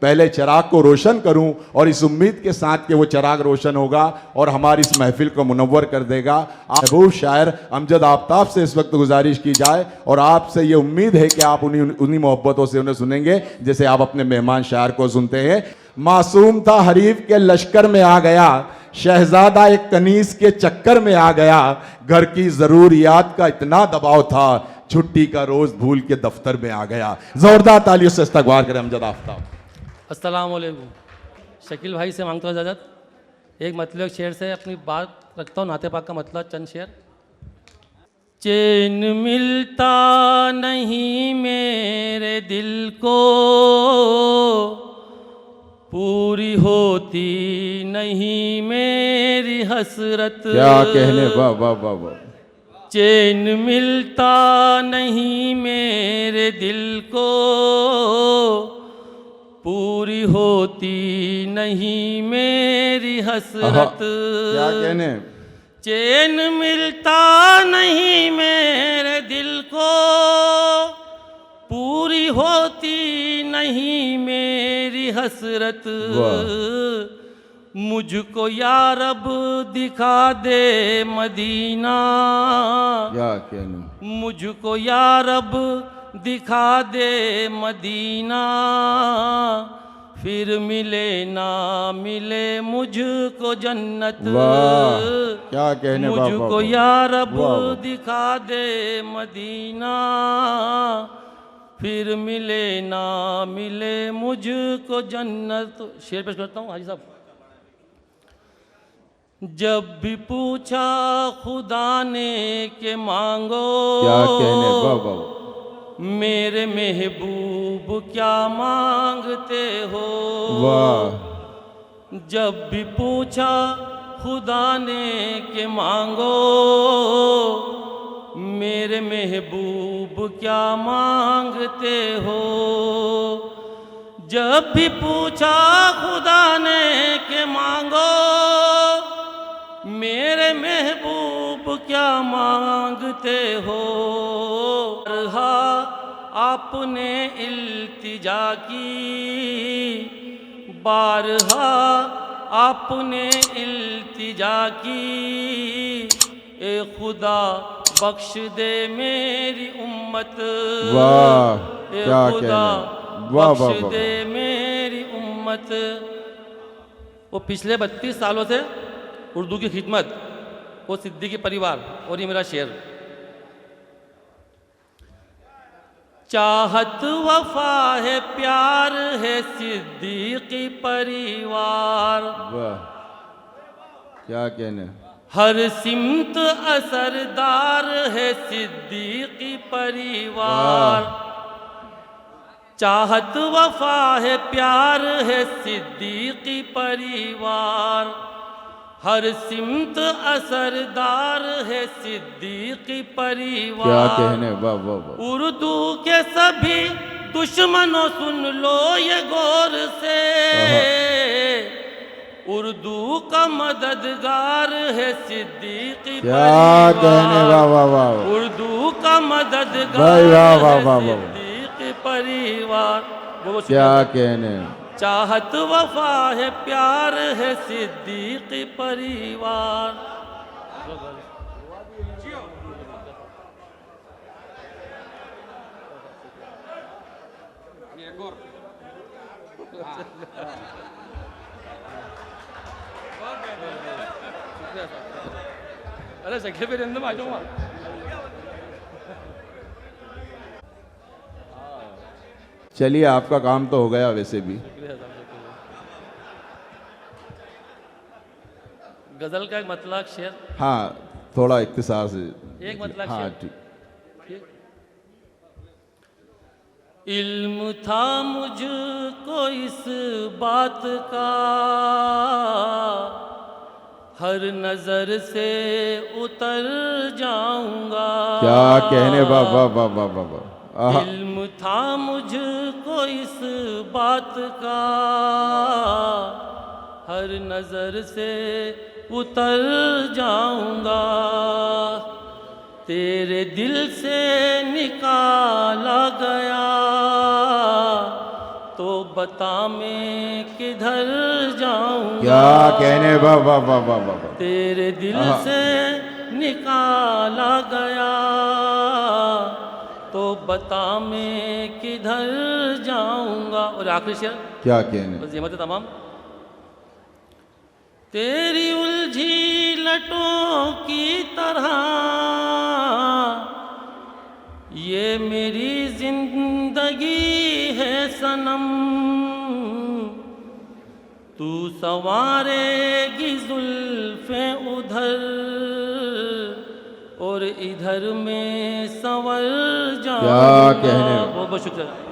पहले चिराग को रोशन करूं और इस उम्मीद के साथ कि वो चिराग रोशन होगा और हमारी इस महफिल को मुनव्वर कर देगा। महबूब शायर अमजद आफ्ताब से इस वक्त गुजारिश की जाए और आपसे ये उम्मीद है कि आप उन्हीं मोहब्बतों से उन्हें सुनेंगे जैसे आप अपने मेहमान शायर को सुनते हैं। मासूम था हरीफ के लश्कर में आ गया, शहजादा एक कनीस के चक्कर में आ गया, घर की जरूरियात का इतना दबाव था, छुट्टी का रोज भूल के दफ्तर में आ गया। जोरदार तालियों से इस्तकबाल करें अमजद आफ्ताब। अस्सलाम वालेकुम। शकील भाई से मांगता हूँ इजाज़त, एक मतलब शेर से अपनी बात रखता हूँ, नाते पाक का मतलब चंद शेर। चैन मिलता नहीं मेरे दिल को, पूरी होती नहीं मेरी हसरत। क्या कहने, वाह वाह वाह वाह। चैन मिलता नहीं मेरे दिल को, पूरी होती नहीं मेरी हसरत। क्या कहने, चैन मिलता नहीं मेरे दिल को, पूरी होती नहीं मेरी हसरत। मुझको या रब दिखा दे मदीना, क्या कहने, मुझको या रब दिखा दे मदीना, फिर मिले ना मिले मुझको जन्नत। क्या कहने, मुझको या रब दिखा दे मदीना, फिर मिले ना मिले मुझको जन्नत। शेर पेश करता हूँ हाजी साहब। जब भी पूछा खुदा ने के मांगो, क्या कहने, वाह वाह। मेरे महबूब क्या मांगते हो। वाह। जब भी पूछा खुदा ने के मांगो, मेरे महबूब क्या मांगते हो। जब भी पूछा खुदा ने के मांगो, मेरे महबूब क्या मांगते हो। आपने इल्तिजा की, बारहा आपने इल्तिजा की, ए खुदा बख्श दे मेरी उम्मत। वाह। ए क्या खुदा वाह बख्श दे मेरी उम्मत। वो पिछले 32 सालों से उर्दू की खिदमत, वो सिद्दीकी परिवार और ये मेरा शेर। चाहत वफा है प्यार है सिद्दीकी परिवार। वाह। क्या कहने, हर सिमत असरदार है सिद्दीकी परिवार। चाहत वफा है प्यार है सिद्दीकी परिवार। हर सिमत असरदार है सिद्दीकी परिवार। क्या कहने, वाह वाह वाह। उर्दू के सभी दुश्मनों सुन लो ये गौर से, उर्दू का मददगार है सिद्दीकी क्या कहने, वाह वाह वाह। उर्दू का मददगार है सिद्दीकी परिवार। क्या कहने, चाहत वफा है प्यार है सिद्दीकी परिवार। अरे सके फिर अंदर आ जाऊंगा। चलिए आपका काम तो हो गया वैसे भी। गजल का एक मतलब शेर। हाँ थोड़ा इख्तिसार से एक मतलब हाँ शेर। ठीक। इल्म था मुझको इस बात का, हर नजर से उतर जाऊंगा। क्या कहने, वाह वाह वाह वाह वाह वाह। इल्म था मुझको इस बात का, हर नजर से उतर जाऊंगा। तेरे दिल से निकाला गया तो बता मैं किधर जाऊं, क्या कहने, वाह वाह वाह वाह वाह वाह। तेरे दिल आहा। से निकाला गया, तो बता मैं किधर जाऊंगा। और आखिरी शेर, क्या कहने। बस ये मत तमाम। तेरी उलझी लटों की तरह ये मेरी जिंदगी है सनम, तू संवारेगी जुल्फे उधर और इधर में संवर जाऊंगा। क्या कहने। बहुत बहुत शुक्रिया।